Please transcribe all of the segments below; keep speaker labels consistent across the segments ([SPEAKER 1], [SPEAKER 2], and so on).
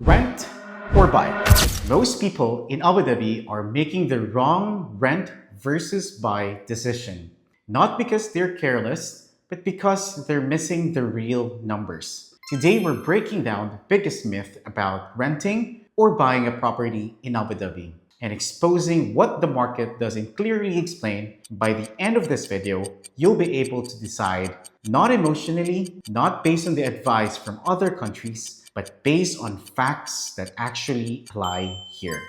[SPEAKER 1] Rent or buy? Most people in Abu Dhabi are making the wrong rent versus buy decision. Not because they're careless, but because they're missing the real numbers. Today, we're breaking down the biggest myth about renting or buying a property in Abu Dhabi and exposing what the market doesn't clearly explain. By the end of this video, you'll be able to decide, not emotionally, not based on the advice from other countries, but based on facts that actually apply here.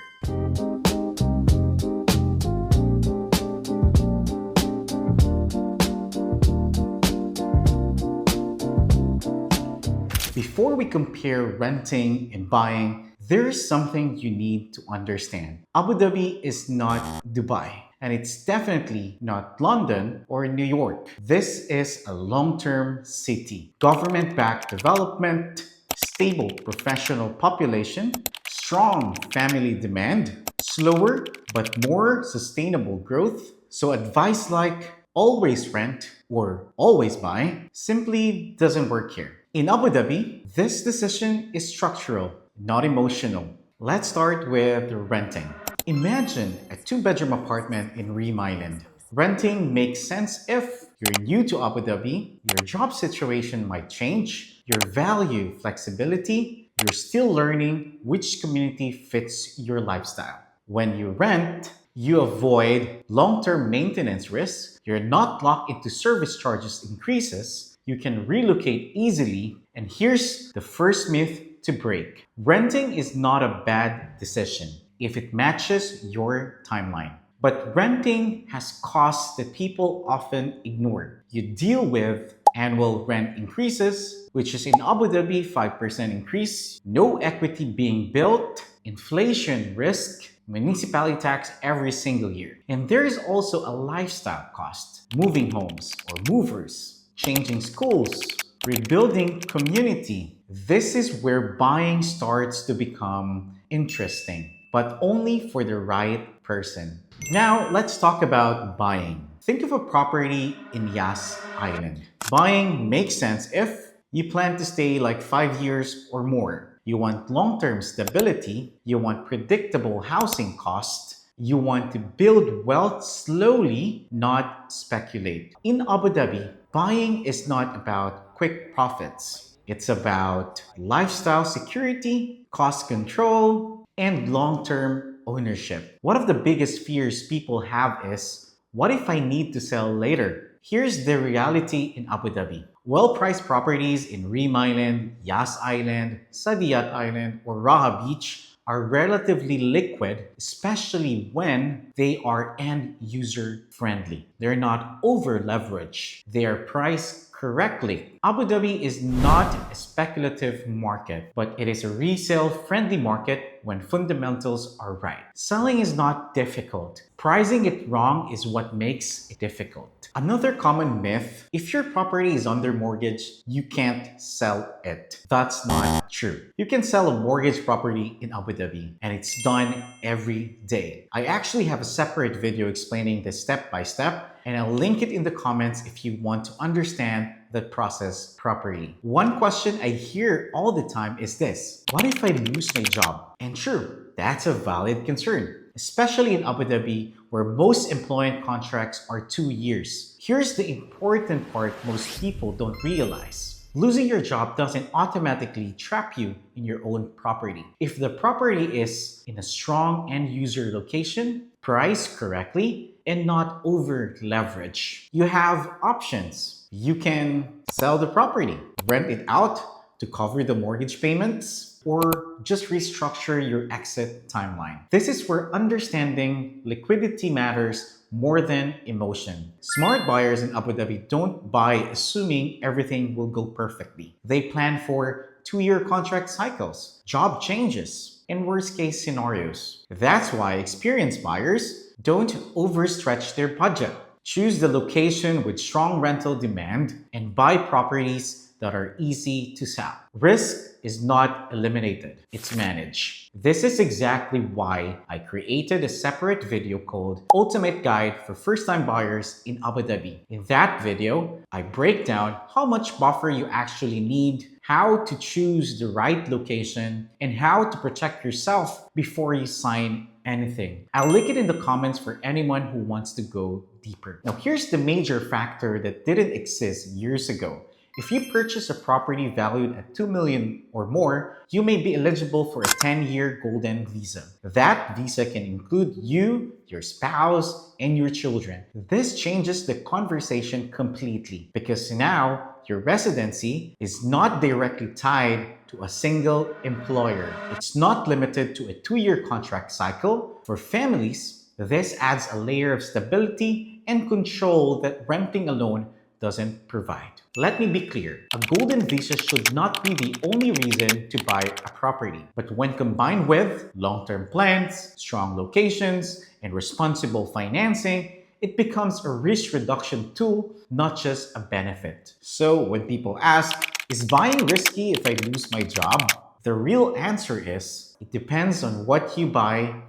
[SPEAKER 1] Before we compare renting and buying, there is something you need to understand. Abu Dhabi is not Dubai, and it's definitely not London or New York. This is a long-term city. Government-backed development, stable professional population, strong family demand, slower but more sustainable growth. So advice like always rent or always buy simply doesn't work here. In Abu Dhabi, this decision is structural, not emotional. Let's start with renting. Imagine a two-bedroom apartment in Reem Island. Renting makes sense if you're new to Abu Dhabi, your job situation might change, you value flexibility, you're still learning which community fits your lifestyle. When you rent, you avoid long-term maintenance risks, you're not locked into service charges increases, you can relocate easily, and here's the first myth to break. Renting is not a bad decision if it matches your timeline. But renting has costs that people often ignore. You deal with annual rent increases, which is in Abu Dhabi 5% increase, no equity being built, inflation risk, municipality tax every single year. And there is also a lifestyle cost, moving homes or movers, changing schools, rebuilding community. This is where buying starts to become interesting, but only for the right person. Now, let's talk about buying. Think of a property in Yas Island. Buying makes sense if you plan to stay like 5 years or more. You want long-term stability, you want predictable housing costs, you want to build wealth slowly, not speculate. In Abu Dhabi, buying is not about quick profits. It's about lifestyle security, cost control, and long-term ownership. One of the biggest fears people have is, what if I need to sell later? Here's the reality in Abu Dhabi. Well-priced properties in Reem Island, Yas Island, Saadiyat Island, or Raha Beach are relatively liquid, especially when they are end-user friendly. They're not over-leveraged. They are priced correctly. Abu Dhabi is not a speculative market, but it is a resale-friendly market when fundamentals are right. Selling is not difficult. Pricing it wrong is what makes it difficult. Another common myth, if your property is under mortgage, you can't sell it. That's not true. You can sell a mortgage property in Abu Dhabi, and it's done every day. I actually have a separate video explaining this step by step, and I'll link it in the comments if you want to understand the process properly. One question I hear all the time is this: what if I lose my job? And sure, that's a valid concern, especially in Abu Dhabi, where most employment contracts are 2 years. Here's the important part most people don't realize. Losing your job doesn't automatically trap you in your own property. If the property is in a strong end-user location, priced correctly, and not over-leveraged, you have options. You can sell the property, rent it out to cover the mortgage payments, or just restructure your exit timeline. This is where understanding liquidity matters more than emotion. Smart buyers in Abu Dhabi don't buy assuming everything will go perfectly. They plan for 2-year contract cycles, job changes, and worst-case scenarios. That's why experienced buyers don't overstretch their budget. Choose the location with strong rental demand and buy properties that are easy to sell. Risk is not eliminated, it's managed. This is exactly why I created a separate video called Ultimate Guide for First-Time Buyers in Abu Dhabi. In that video, I break down how much buffer you actually need, how to choose the right location, and how to protect yourself before you sign anything. I'll link it in the comments for anyone who wants to go deeper. Now, here's the major factor that didn't exist years ago. If you purchase a property valued at 2 million or more, you may be eligible for a 10-year golden visa. That visa can include you, your spouse, and your children. This changes the conversation completely because now your residency is not directly tied to a single employer. It's not limited to a 2-year contract cycle. For families, this adds a layer of stability and control that renting alone doesn't provide. Let me be clear, a golden visa should not be the only reason to buy a property. But when combined with long-term plans, strong locations, and responsible financing, it becomes a risk reduction tool, not just a benefit. So when people ask, is buying risky if I lose my job? The real answer is, it depends on what you buy,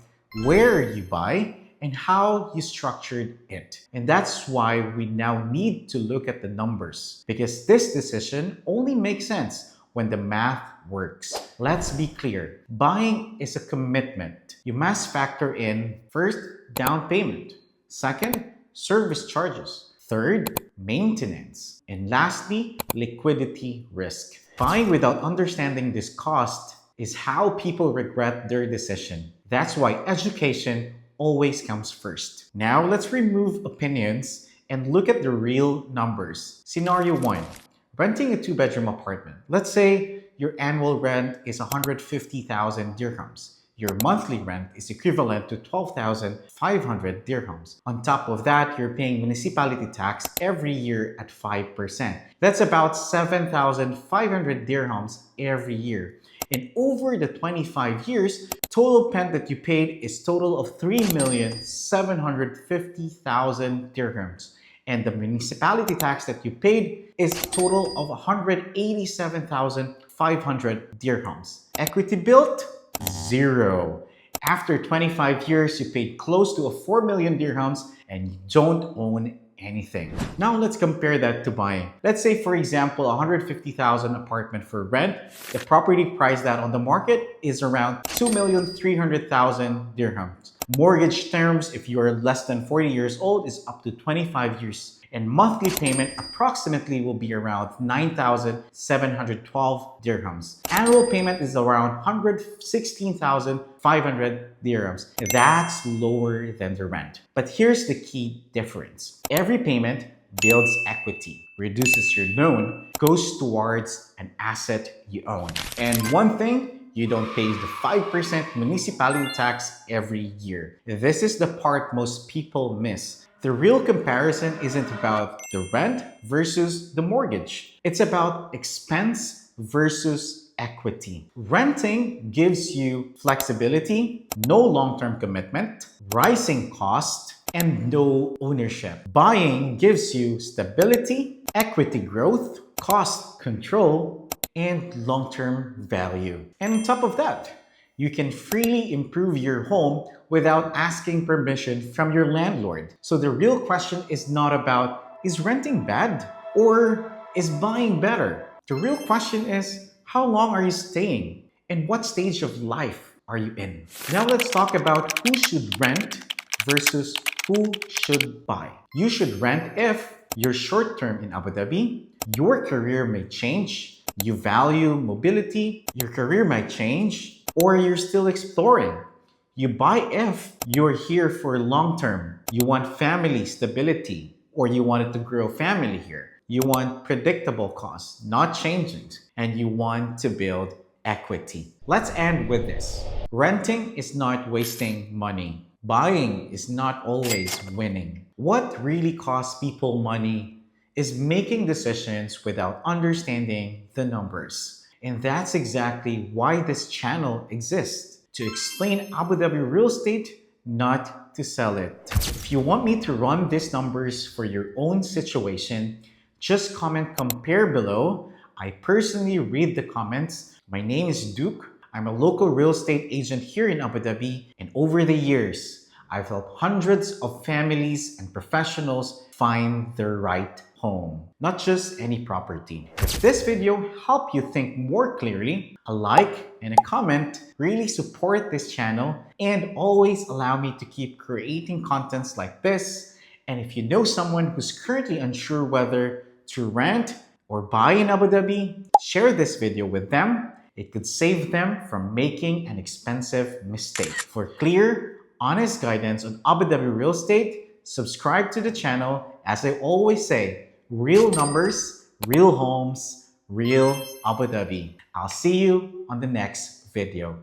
[SPEAKER 1] where you buy, and how you structured it. And that's why we now need to look at the numbers, because this decision only makes sense when the math works. Let's be clear, buying is a commitment. You must factor in first, down payment, second, service charges, third, maintenance, and lastly, liquidity risk. Buying without understanding this cost is how people regret their decision. That's why education always comes first. Now let's remove opinions and look at the real numbers. Scenario 1, renting a 2-bedroom apartment. Let's say your annual rent is 150,000 dirhams. Your monthly rent is equivalent to 12,500 dirhams. On top of that, you're paying municipality tax every year at 5%. That's about 7,500 dirhams every year. And over the 25 years, total rent that you paid is total of 3,750,000 dirhams. And the municipality tax that you paid is total of 187,500 dirhams. Equity built? Zero. After 25 years, you paid close to 4 million dirhams and you don't own anything. Now let's compare that to buying. Let's say, for example, 150,000 apartment for rent. The property price that on the market is around 2,300,000 dirhams. Mortgage terms, if you are less than 40 years old, is up to 25 years. And monthly payment approximately will be around 9,712 dirhams. Annual payment is around 116,500 dirhams. That's lower than the rent. But here's the key difference. Every payment builds equity, reduces your loan, goes towards an asset you own. And one thing, you don't pay the 5% municipality tax every year. This is the part most people miss. The real comparison isn't about the rent versus the mortgage. It's about expense versus equity. Renting gives you flexibility, no long-term commitment, rising cost, and no ownership. Buying gives you stability, equity growth, cost control, and long-term value. And on top of that, you can freely improve your home without asking permission from your landlord. So the real question is not about, is renting bad or is buying better? The real question is, how long are you staying and what stage of life are you in? Now let's talk about who should rent versus who should buy. You should rent if you're short-term in Abu Dhabi, your career may change, you value mobility, your career might change, or you're still exploring. You buy if you're here for long-term. You want family stability, or you wanted to grow family here. You want predictable costs, not changing, and you want to build equity. Let's end with this. Renting is not wasting money. Buying is not always winning. What really costs people money is making decisions without understanding the numbers. And that's exactly why this channel exists, to explain Abu Dhabi real estate, not to sell it. If you want me to run these numbers for your own situation, just comment compare below. I personally read the comments. My name is Duke. I'm a local real estate agent here in Abu Dhabi, and over the years, I've helped hundreds of families and professionals find their right home, not just any property. If this video helped you think more clearly, a like and a comment really support this channel and always allow me to keep creating contents like this. And if you know someone who's currently unsure whether to rent or buy in Abu Dhabi, share this video with them. It could save them from making an expensive mistake. For clear, honest guidance on Abu Dhabi real estate, subscribe to the channel. As I always say, real numbers, real homes, real Abu Dhabi. I'll see you on the next video.